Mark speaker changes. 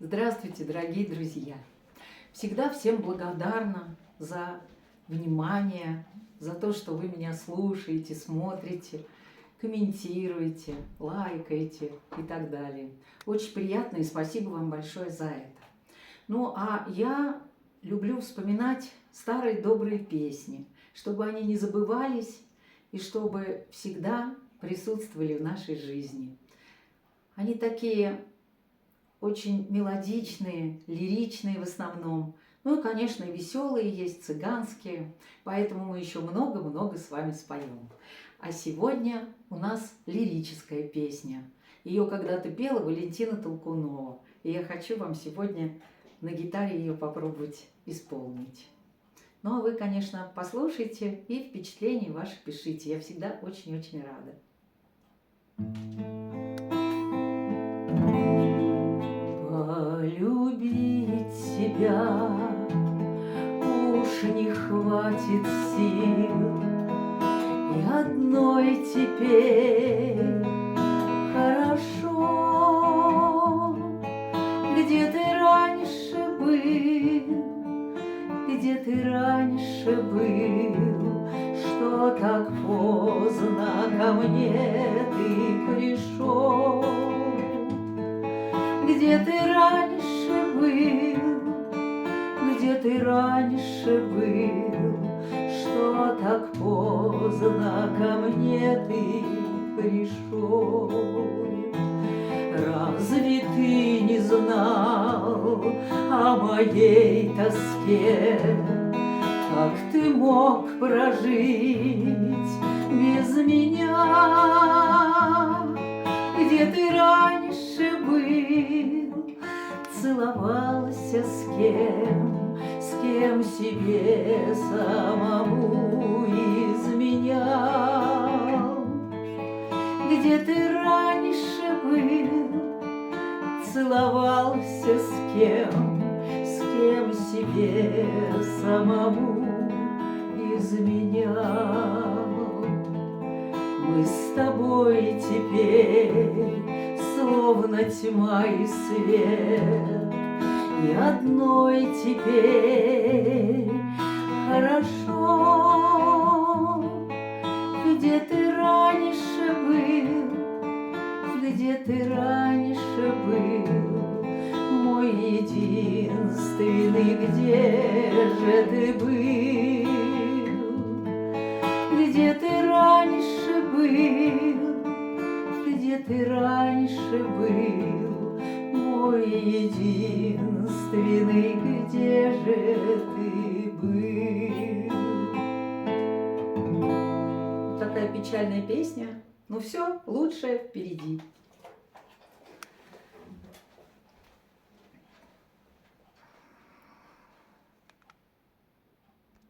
Speaker 1: Здравствуйте, дорогие друзья! Всегда всем благодарна за внимание, за то, что вы меня слушаете, смотрите, комментируете, лайкаете и так далее. Очень приятно и спасибо вам большое за это. Ну, а я люблю вспоминать старые добрые песни, чтобы они не забывались и чтобы всегда присутствовали в нашей жизни. Они такие очень мелодичные, лиричные в основном. Ну и, конечно, и веселые есть, цыганские. Поэтому мы еще много-много с вами споем. А сегодня у нас лирическая песня. Ее когда-то пела Валентина Толкунова. И я хочу вам сегодня на гитаре ее попробовать исполнить. Ну а вы, конечно, послушайте и впечатления ваши пишите. Я всегда очень-очень рада. Полюбить тебя уж не хватит сил, и одной теперь хорошо. Где ты раньше был, где ты раньше был, что так поздно ко мне ты пришел? Где ты раньше был, где ты раньше был, что так поздно ко мне ты пришел? Разве ты не знал о моей тоске? Как ты мог прожить без меня? Где ты раньше был, целовался с кем себе самому изменял? Где ты раньше был, целовался с кем себе самому изменял? Мы с тобой теперь словно тьма и свет, и одной теперь хорошо. Где ты раньше был, где ты раньше был, мой единственный, где же ты был? Где ты раньше был, где ты раньше был, мой единственный, где же ты был? Вот такая печальная песня. Ну все, лучшее впереди.